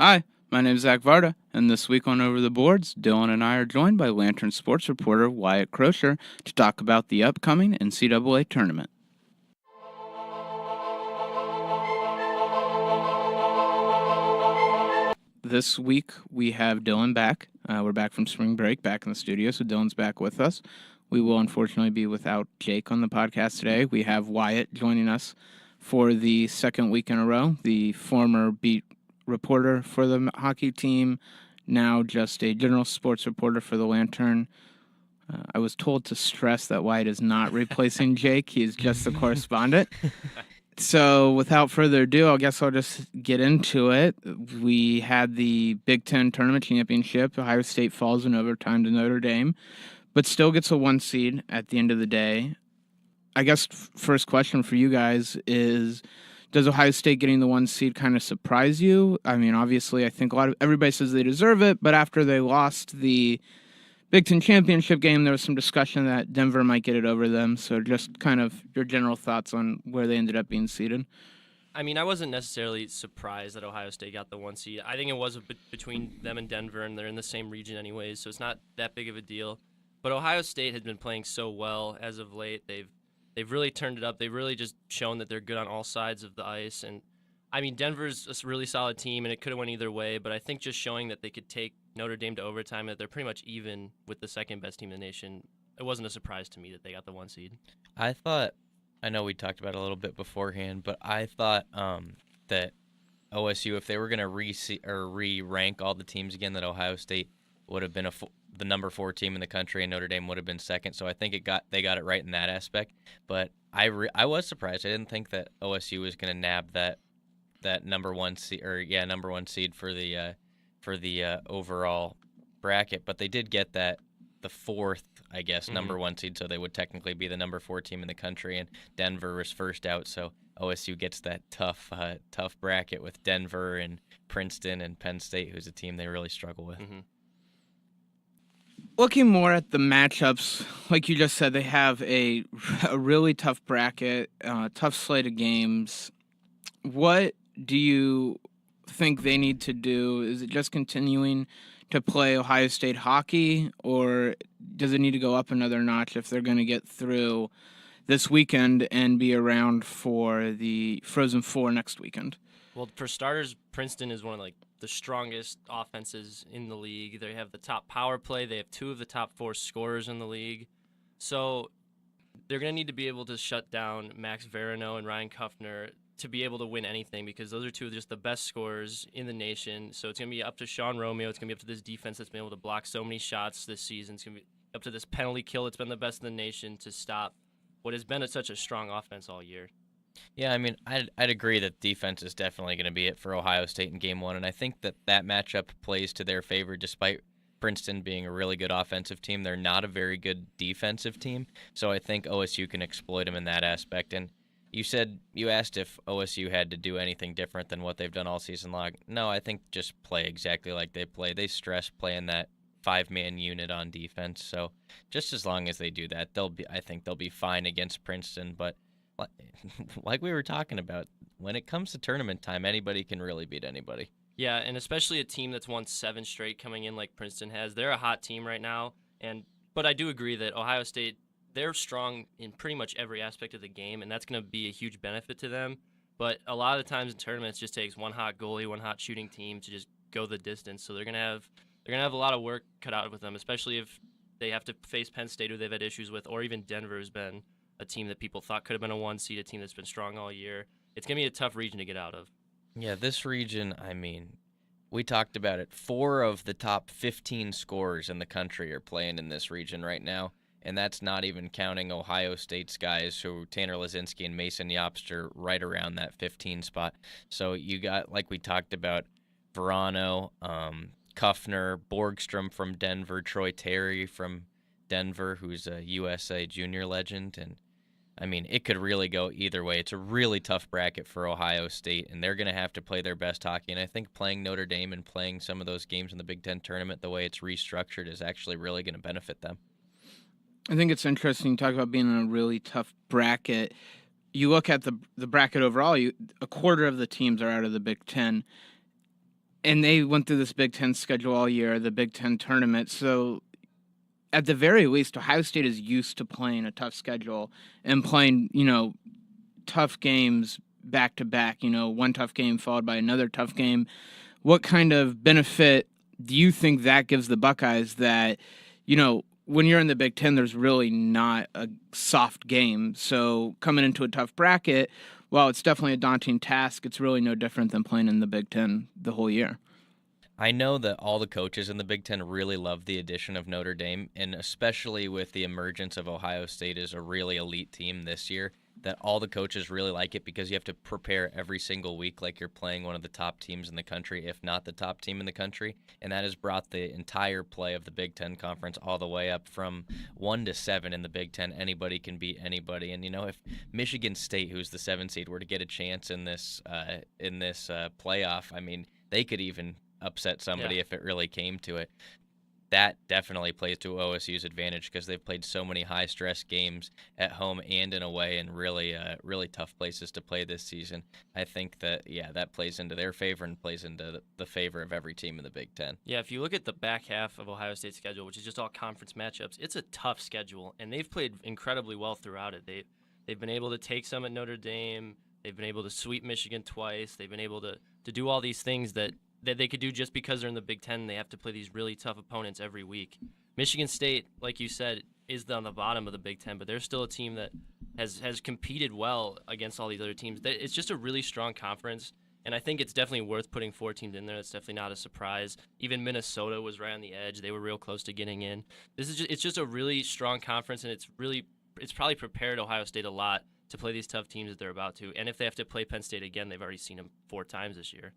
Hi, my name is Zach Varda, and this week on Over the Boards, Dylan and I are joined by Lantern sports reporter Wyatt Crosher to talk about the upcoming NCAA tournament. This week we have Dylan back. We're back from spring break, back in the studio, so Dylan's back with us. We will unfortunately be without Jake on the podcast today. We have Wyatt joining us for the second week in a row, the former beat reporter for the hockey team, now just a general sports reporter for the Lantern. I was told to stress that Wyatt is not replacing Jake. He is just the correspondent. So without further ado, I guess I'll just get into it. We had the Big Ten Tournament Championship. Ohio State falls in overtime to Notre Dame, but still gets a 1 seed at the end of the day. I guess first question for you guys is, does Ohio State getting the 1 seed kind of surprise you? I mean, obviously, I think everybody says they deserve it, but after they lost the Big Ten Championship game, there was some discussion that Denver might get it over them. So just kind of your general thoughts on where they ended up being seeded. I mean, I wasn't necessarily surprised that Ohio State got the 1 seed. I think it was between them and Denver, and they're in the same region anyways, so it's not that big of a deal. But Ohio State had been playing so well as of late. They've really turned it up. They've really just shown that they're good on all sides of the ice. And, I mean, Denver's a really solid team, and it could have went either way. But I think just showing that they could take Notre Dame to overtime, that they're pretty much even with the second-best team in the nation, it wasn't a surprise to me that they got the 1 seed. I know we talked about it a little bit beforehand, but I thought that OSU, if they were going to re-rank all the teams again, that Ohio State would have been the number 4 team in the country, and Notre Dame would have been second. So I think they got it right in that aspect. But I was surprised. I didn't think that OSU was going to nab that number 1 seed number 1 seed for the overall bracket. But they did get the 4th, I guess, number 1 seed. So they would technically be the number 4 team in the country, and Denver was first out. So OSU gets that tough bracket with Denver and Princeton and Penn State, who's a team they really struggle with. Mm-hmm. Looking more at the matchups, like you just said, they have a really tough bracket, tough slate of games. What do you think they need to do? Is it just continuing to play Ohio State hockey, or does it need to go up another notch if they're going to get through this weekend and be around for the Frozen Four next weekend? Well, for starters, Princeton is one of the strongest offenses in the league. They have the top power play. They have 2 of the top 4 scorers in the league. So they're going to need to be able to shut down Max Verino and Ryan Kuffner to be able to win anything, because those are 2 of just the best scorers in the nation. So it's going to be up to Sean Romeo. It's going to be up to this defense that's been able to block so many shots this season. It's going to be up to this penalty kill that's been the best in the nation to stop what has been such a strong offense all year. Yeah, I mean, I'd agree that defense is definitely going to be it for Ohio State in Game 1, and I think that matchup plays to their favor despite Princeton being a really good offensive team. They're not a very good defensive team, so I think OSU can exploit them in that aspect. And you asked if OSU had to do anything different than what they've done all season long. No, I think just play exactly like they play. They stress playing that 5-man unit on defense, so just as long as they do that, I think they'll be fine against Princeton. But like we were talking about, when it comes to tournament time, anybody can really beat anybody. Yeah, and especially a team that's won 7 straight coming in like Princeton has. They're a hot team right now, but I do agree that Ohio State, they're strong in pretty much every aspect of the game, and that's going to be a huge benefit to them. But a lot of the times in tournaments, it just takes one hot goalie, one hot shooting team to just go the distance. So they're going to have a lot of work cut out with them, especially if they have to face Penn State, who they've had issues with, or even Denver, who's been a team that people thought could have been a 1 seed, a team that's been strong all year. It's going to be a tough region to get out of. Yeah, this region, I mean, we talked about it. 4 of the top 15 scorers in the country are playing in this region right now, and that's not even counting Ohio State's guys, who Tanner Lazinski and Mason Yopster right around that 15 spot. So you got, like we talked about, Verano, Kuffner, Borgstrom from Denver, Troy Terry from Denver, who's a USA junior legend, and I mean, it could really go either way. It's a really tough bracket for Ohio State, and they're going to have to play their best hockey. And I think playing Notre Dame and playing some of those games in the Big Ten tournament the way it's restructured is actually really going to benefit them. I think it's interesting to talk about being in a really tough bracket. You look at the bracket overall, a quarter of the teams are out of the Big Ten. and they went through this Big Ten schedule all year, the Big Ten tournament. So at the very least, Ohio State is used to playing a tough schedule and playing, tough games back to back, one tough game followed by another tough game. What kind of benefit do you think that gives the Buckeyes that, when you're in the Big Ten, there's really not a soft game. So coming into a tough bracket, while it's definitely a daunting task, it's really no different than playing in the Big Ten the whole year. I know that all the coaches in the Big Ten really love the addition of Notre Dame, and especially with the emergence of Ohio State as a really elite team this year, that all the coaches really like it because you have to prepare every single week like you're playing one of the top teams in the country, if not the top team in the country, and that has brought the entire play of the Big Ten Conference all the way up from 1 to 7 in the Big Ten. Anybody can beat anybody, and if Michigan State, who's the 7 seed, were to get a chance in this playoff, I mean, they could even upset somebody if it really came to it. That definitely plays to OSU's advantage because they've played so many high-stress games at home and in away and really tough places to play this season. I think that, that plays into their favor and plays into the favor of every team in the Big Ten. Yeah, if you look at the back half of Ohio State's schedule, which is just all conference matchups, it's a tough schedule, and they've played incredibly well throughout it. They've been able to take some at Notre Dame. They've been able to sweep Michigan twice. They've been able to do all these things that they could do just because they're in the Big Ten. They have to play these really tough opponents every week. Michigan State, like you said, is on the bottom of the Big Ten, but they're still a team that has competed well against all these other teams. It's just a really strong conference, and I think it's definitely worth putting 4 teams in there. That's definitely not a surprise. Even Minnesota was right on the edge. They were real close to getting in. It's just a really strong conference, and it's probably prepared Ohio State a lot to play these tough teams that they're about to. And if they have to play Penn State again, they've already seen them 4 times this year.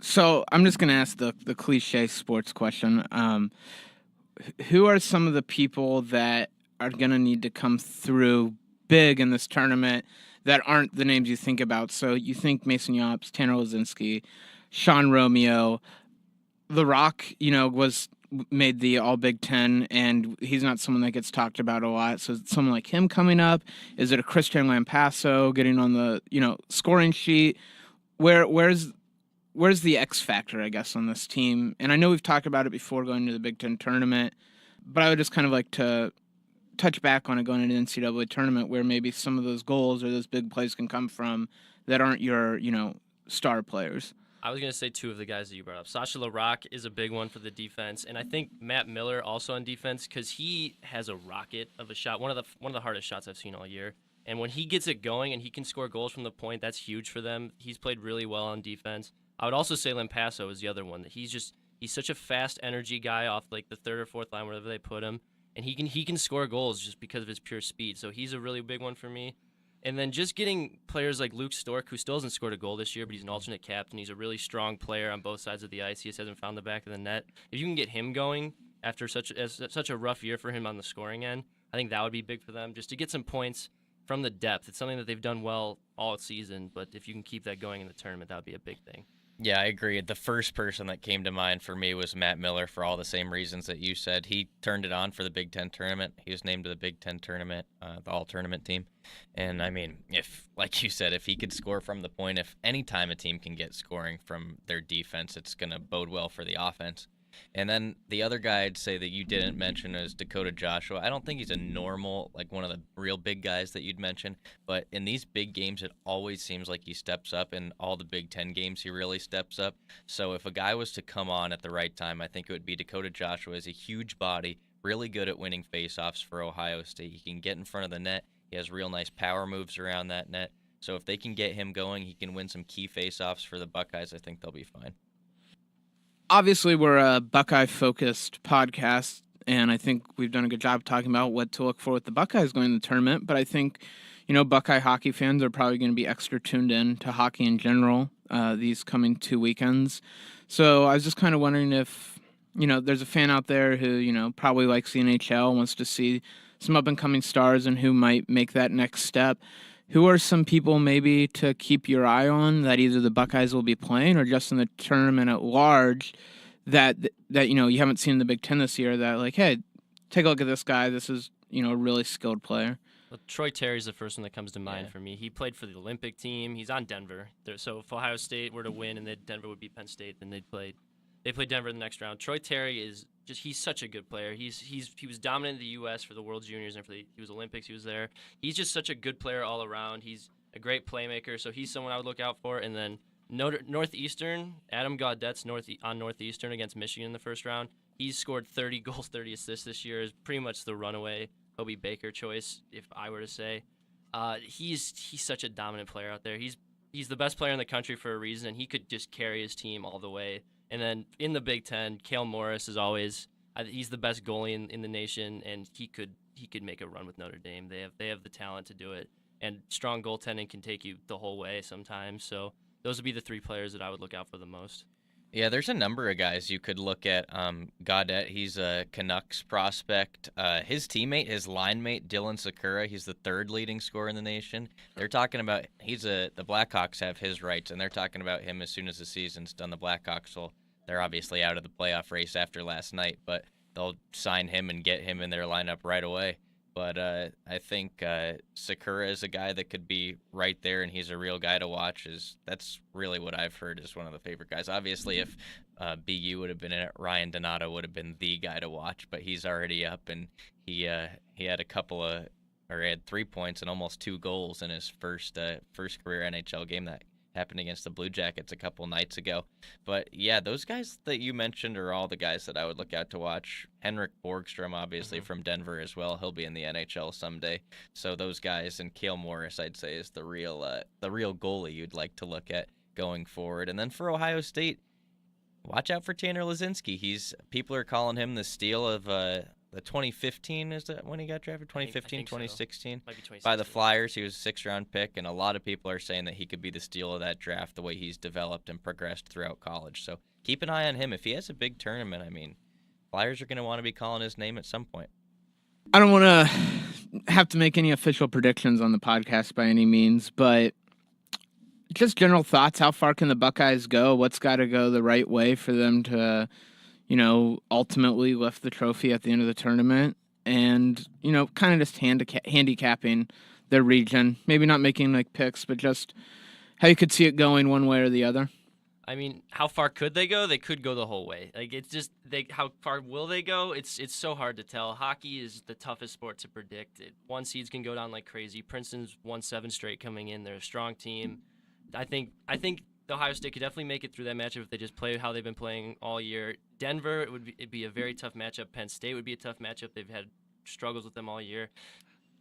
So I'm just going to ask the cliche sports question. Who are some of the people that are going to need to come through big in this tournament that aren't the names you think about? So you think Mason Yops, Tanner Lazinski, Sean Romeo, The Rock, was made the All Big Ten, and he's not someone that gets talked about a lot. So someone like him coming up, is it a Christian Lampasso getting on the scoring sheet? Where's the X factor, I guess, on this team? And I know we've talked about it before going to the Big Ten tournament, but I would just kind of like to touch back on it going into the NCAA tournament where maybe some of those goals or those big plays can come from that aren't your, star players. I was going to say 2 of the guys that you brought up. Sasha LaRock is a big one for the defense, and I think Matt Miller also on defense because he has a rocket of a shot, one of the hardest shots I've seen all year. And when he gets it going and he can score goals from the point, that's huge for them. He's played really well on defense. I would also say Lampasso is the other one. That he's such a fast energy guy off like the 3rd or 4th line, wherever they put him, and he can score goals just because of his pure speed. So he's a really big one for me. And then just getting players like Luke Stork, who still hasn't scored a goal this year, but he's an alternate captain. He's a really strong player on both sides of the ice. He just hasn't found the back of the net. If you can get him going after such a rough year for him on the scoring end, I think that would be big for them just to get some points from the depth. It's something that they've done well all season, but if you can keep that going in the tournament, that would be a big thing. Yeah, I agree. The first person that came to mind for me was Matt Miller for all the same reasons that you said. He turned it on for the Big Ten tournament. He was named to the Big Ten tournament, the all-tournament team. And, I mean, if, like you said, if he could score from the point, if any time a team can get scoring from their defense, it's going to bode well for the offense. And then the other guy I'd say that you didn't mention is Dakota Joshua. I don't think he's a normal, like one of the real big guys that you'd mention, but in these big games, it always seems like he steps up. In all the Big Ten games, he really steps up. So if a guy was to come on at the right time, I think it would be Dakota Joshua. He's a huge body, really good at winning faceoffs for Ohio State. He can get in front of the net. He has real nice power moves around that net. So if they can get him going, he can win some key faceoffs for the Buckeyes. I think they'll be fine. Obviously, we're a Buckeye-focused podcast, and I think we've done a good job talking about what to look for with the Buckeyes going to the tournament. But I think, Buckeye hockey fans are probably going to be extra tuned in to hockey in general these coming 2 weekends. So I was just kind of wondering if, there's a fan out there who, probably likes the NHL, wants to see some up-and-coming stars and who might make that next step. Who are some people maybe to keep your eye on that either the Buckeyes will be playing or just in the tournament at large that you haven't seen in the Big Ten this year that like, hey, take a look at this guy. This is, a really skilled player. Well, Troy Terry's the first one that comes to mind Yeah. for me. He played for the Olympic team. He's on Denver. So if Ohio State were to win and then Denver would beat Penn State, then they played Denver in the next round. Troy Terry is he's such a good player. He was dominant in the U.S. for the World Juniors and he was Olympics. He was there. He's just such a good player all around. He's a great playmaker. So he's someone I would look out for. And then Northeastern, Adam Gaudette's on Northeastern against Michigan in the first round. He's scored 30 goals, 30 assists this year. Is pretty much the runaway Kobe Baker choice, if I were to say. He's such a dominant player out there. He's the best player in the country for a reason, and he could just carry his team all the way. And then in the Big Ten, Cale Morris is always he's the best goalie in the nation, and he could make a run with Notre Dame. They have the talent to do it, and strong goaltending can take you the whole way sometimes. So those would be the three players that I would look out for the most. Yeah, there's a number of guys you could look at. Gaudette, he's a Canucks prospect. His teammate, his line mate, Dylan Sakura, he's the third leading scorer in the nation. They're talking about the Blackhawks have his rights, and they're talking about him as soon as the season's done. The Blackhawks they're obviously out of the playoff race after last night, but they'll sign him and get him in their lineup right away. But I think Sakura is a guy that could be right there, and he's a real guy to watch. That's really what I've heard is one of the favorite guys. Obviously, if BU would have been in it, Ryan Donato would have been the guy to watch, but he's already up, and he had he had 3 points and almost 2 goals in his first career NHL game that happened against the Blue Jackets a couple nights ago. But yeah, those guys that you mentioned are all the guys that I would look out to watch. Henrik Borgstrom, obviously from Denver as well. He'll be in the NHL someday. So those guys, and Cale Morris, I'd say, is the real goalie you'd like to look at going forward. And then for Ohio State, watch out for Tanner Lazinski. People are calling him the steal of the 2015, is that when he got drafted? 2015, 2016? Might be 2016. By the Flyers. He was a 6th-round pick, and a lot of people are saying that he could be the steal of that draft the way he's developed and progressed throughout college. So keep an eye on him. If he has a big tournament, Flyers are going to want to be calling his name at some point. I don't want to have to make any official predictions on the podcast by any means, but just general thoughts. How far can the Buckeyes go? What's got to go the right way for them to ultimately lift the trophy at the end of the tournament, and, kind of just handicapping their region. Maybe not making picks, but just how you could see it going one way or the other. How far could they go? They could go the whole way. It's just how far will they go? It's so hard to tell. Hockey is the toughest sport to predict. One seeds can go down like crazy. Princeton's won 7 straight coming in. They're a strong team. I think Ohio State could definitely make it through that matchup if they just play how they've been playing all year. Denver, it'd be a very tough matchup. Penn State would be a tough matchup. They've had struggles with them all year.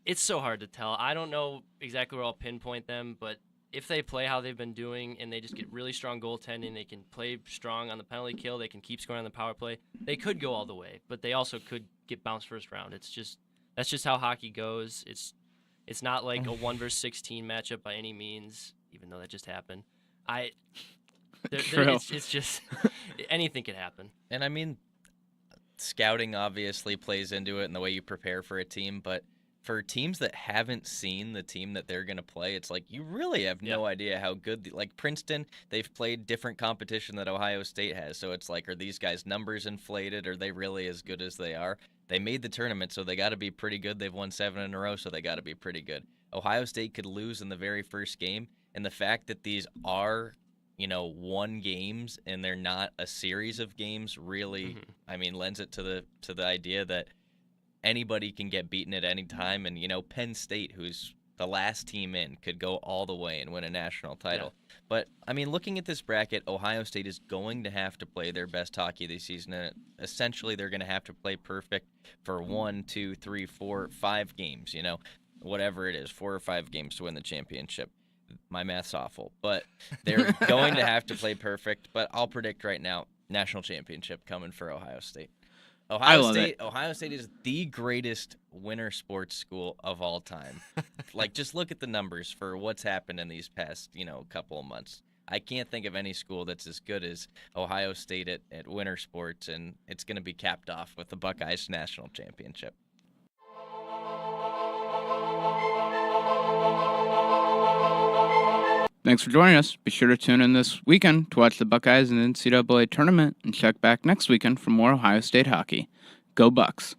It's so hard to tell. I don't know exactly where I'll pinpoint them, but if they play how they've been doing and they just get really strong goaltending, they can play strong on the penalty kill, they can keep scoring on the power play, they could go all the way, but they also could get bounced first round. That's just how hockey goes. It's not like a 1-16 matchup by any means, even though that just happened. It's just anything could happen. And scouting obviously plays into it and the way you prepare for a team, but for teams that haven't seen the team that they're going to play, it's you really have no idea how good. Princeton, they've played different competition that Ohio State has, so it's are these guys' numbers inflated? Are they really as good as they are? They made the tournament, so they got to be pretty good. They've won 7 in a row, so they got to be pretty good. Ohio State could lose in the very first game, and the fact that these are, won games and they're not a series of games really, lends it to the idea that anybody can get beaten at any time. And, Penn State, who's the last team in, could go all the way and win a national title. Yeah. But, looking at this bracket, Ohio State is going to have to play their best hockey this season. And essentially, they're going to have to play perfect for 1, 2, 3, 4, 5 games, whatever it is, 4 or 5 games to win the championship. My math's awful, but they're going to have to play perfect. But I'll predict right now, national championship coming for Ohio State. Ohio State is the greatest winter sports school of all time. Just look at the numbers for what's happened in these past, couple of months. I can't think of any school that's as good as Ohio State at winter sports, and it's going to be capped off with the Buckeyes national championship. Thanks for joining us. Be sure to tune in this weekend to watch the Buckeyes in the NCAA tournament and check back next weekend for more Ohio State hockey. Go Bucks!